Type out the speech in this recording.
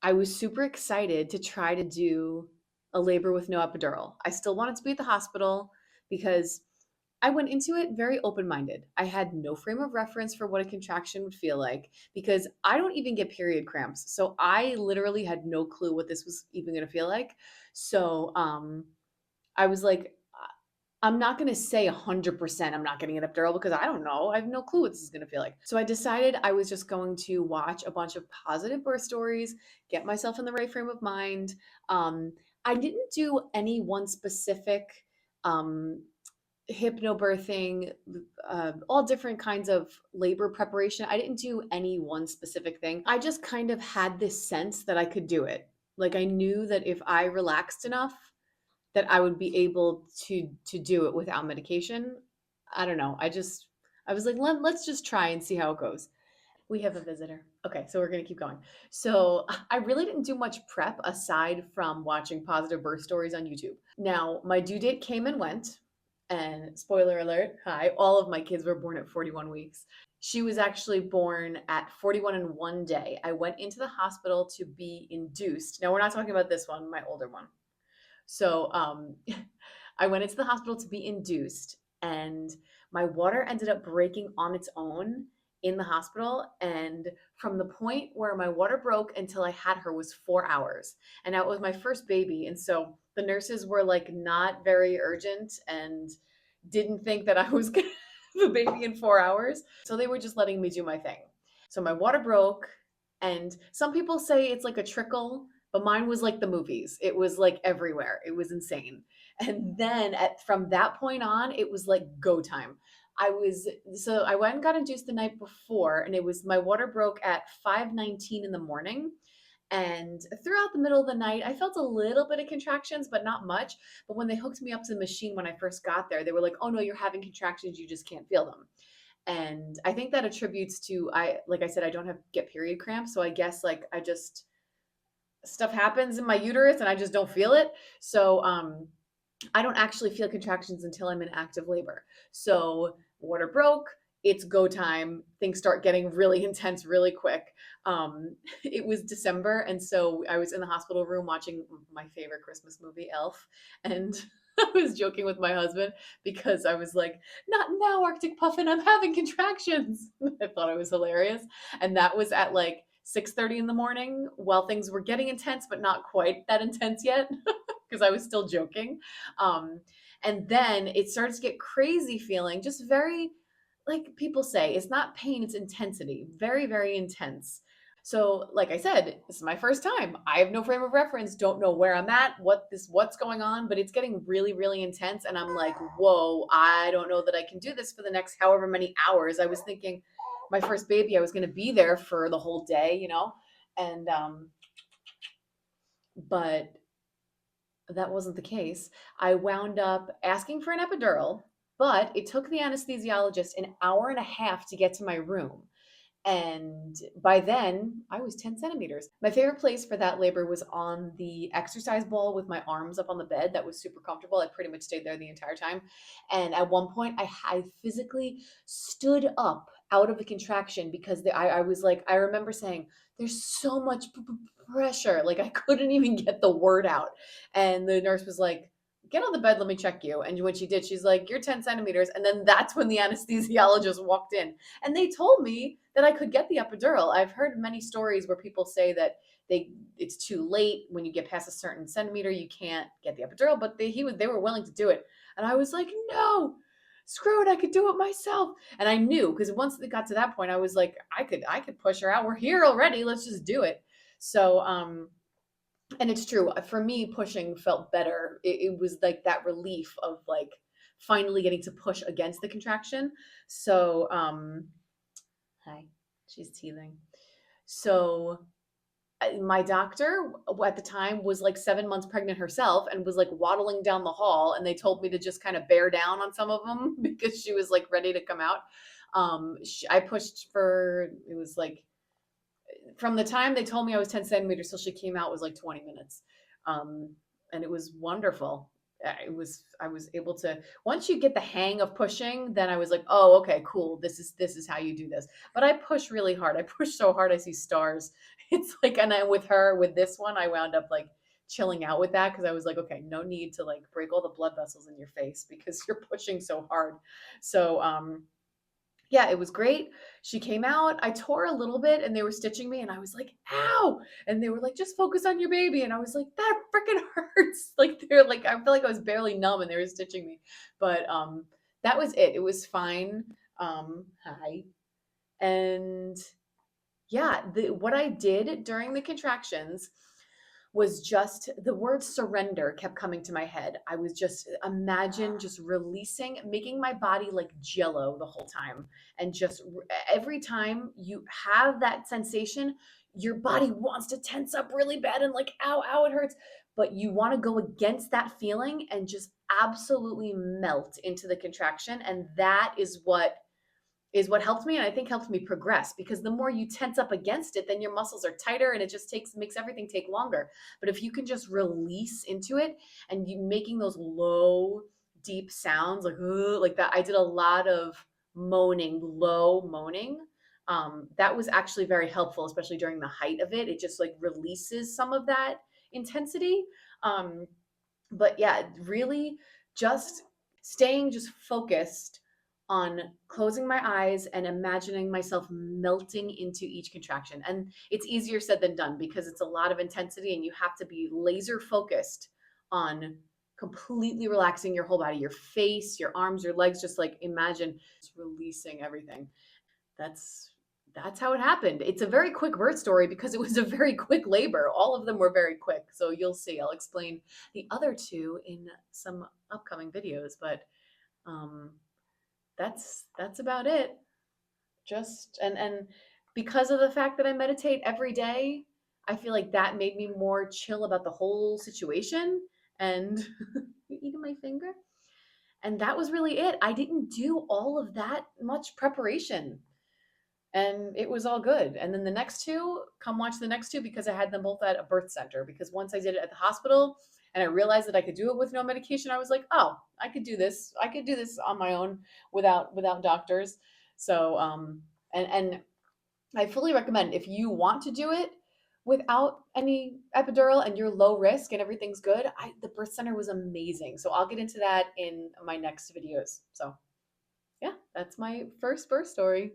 I was super excited to try to do a labor with no epidural. I still wanted to be at the hospital because I went into it very open minded. I had no frame of reference for what a contraction would feel like because I don't even get period cramps. So I literally had no clue what this was even going to feel like. So I was like, I'm not going to say 100% I'm not getting an epidural because I don't know. I have no clue what this is going to feel like. So I decided I was just going to watch a bunch of positive birth stories, get myself in the right frame of mind. Um, I didn't do any one specific um, hypnobirthing, all different kinds of labor preparation. I didn't do any one specific thing. I just kind of had this sense that I could do it. Like I knew that if I relaxed enough, that I would be able to do it without medication. I don't know. I was like, let's just try and see how it goes. We have a visitor. Okay, so we're gonna keep going. So I really didn't do much prep aside from watching positive birth stories on YouTube. Now, my due date came and went, and spoiler alert, hi, all of my kids were born at 41 weeks. She was actually born at 41 and 1 day. I went into the hospital to be induced. Now, we're not talking about this one, my older one. So I went into the hospital to be induced, and my water ended up breaking on its own in the hospital. And from the point where my water broke until I had her was 4 hours. And that was my first baby. And so the nurses were like not very urgent and didn't think that I was going to have a baby in 4 hours. So they were just letting me do my thing. So my water broke, and some people say it's like a trickle, but mine was like the movies. It was like everywhere. It was insane. And then from that point on, it was like go time. I went and got induced the night before, and it was my water broke at 5:19 in the morning. And throughout the middle of the night, I felt a little bit of contractions, but not much. But when they hooked me up to the machine when I first got there, they were like, "Oh no, you're having contractions. You just can't feel them." And I think that attributes to like I said, I don't have get period cramps, so I guess like I just stuff happens in my uterus and I just don't feel it. So I don't actually feel contractions until I'm in active labor. So water broke, it's go time. Things start getting really intense really quick. It was December, and so I was in the hospital room watching my favorite Christmas movie, Elf, and I was joking with my husband because I was like, "Not now, Arctic Puffin! I'm having contractions." I thought it was hilarious, and that was at like 6:30 in the morning while things were getting intense, but not quite that intense yet because I was still joking. Um, and then it starts to get crazy feeling, just very, like people say, it's not pain, it's intensity. Very, very intense. So, like I said, this is my first time. I have no frame of reference, don't know where I'm at, what's going on, but it's getting really, really intense. And I'm like, whoa, I don't know that I can do this for the next however many hours. I was thinking my first baby, I was gonna be there for the whole day, you know? And but that wasn't the case. I wound up asking for an epidural, but it took the anesthesiologist an hour and a half to get to my room. And by then, I was 10 centimeters. My favorite place for that labor was on the exercise ball with my arms up on the bed. That was super comfortable. I pretty much stayed there the entire time. And at one point, I physically stood up out of a contraction because I was like, I remember saying, there's so much pressure. Like I couldn't even get the word out. And the nurse was like, get on the bed, let me check you. And when she did, she's like, you're 10 centimeters. And then that's when the anesthesiologist walked in. And they told me that I could get the epidural. I've heard many stories where people say that it's too late when you get past a certain centimeter, you can't get the epidural, but they were willing to do it. And I was like, no, screw it, I could do it myself. And I knew because once it got to that point, I was like, I could push her out. We're here already. Let's just do it. So and it's true. For me, pushing felt better. It was like that relief of like finally getting to push against the contraction. So hi, she's teething. So my doctor at the time was like 7 months pregnant herself and was like waddling down the hall, and they told me to just kind of bear down on some of them because she was like ready to come out. I pushed for it was like from the time they told me I was 10 centimeters till she came out was like 20 minutes. Um, and it was wonderful. I was able to, once you get the hang of pushing, then I was like, oh, okay, cool. This is how you do this. But I push really hard. I push so hard I see stars. It's like, and I with this one, I wound up like chilling out with that because I was like, okay, no need to like break all the blood vessels in your face because you're pushing so hard. So yeah, it was great. She came out. I tore a little bit and they were stitching me and I was like, ow. And they were like, just focus on your baby. And I was like, that freaking hurts. Like they're like, I feel like I was barely numb and they were stitching me. But that was it. It was fine. Hi. And yeah, what I did during the contractions was just the word surrender kept coming to my head. I was just imagine just releasing, making my body like jello the whole time. And just every time you have that sensation, your body wants to tense up really bad and like, ow, ow, it hurts. But you want to go against that feeling and just absolutely melt into the contraction. And that is what helped me and I think helped me progress because the more you tense up against it, then your muscles are tighter and it just makes everything take longer. But if you can just release into it and you making those low, deep sounds like that, I did a lot of moaning, low moaning. That was actually very helpful, especially during the height of it. It just like releases some of that intensity. Um, but yeah, really just staying just focused on closing my eyes and imagining myself melting into each contraction. And it's easier said than done because it's a lot of intensity and you have to be laser focused on completely relaxing your whole body, your face, your arms, your legs, just like imagine just releasing everything. That's that's how it happened. It's a very quick birth story because it was a very quick labor. All of them were very quick. So you'll see. I'll explain the other two in some upcoming videos, but um that's about it. Just and because of the fact that I meditate every day, I feel like that made me more chill about the whole situation and you eating my finger? And that was really it. I didn't do all of that much preparation and it was all good. And then the next two, come watch the next two because I had them both at a birth center. Because once I did it at the hospital and I realized that I could do it with no medication, I was like, oh, I could do this. I could do this on my own without doctors. So and I fully recommend if you want to do it without any epidural and you're low risk and everything's good. The birth center was amazing. So I'll get into that in my next videos. So yeah, that's my first birth story.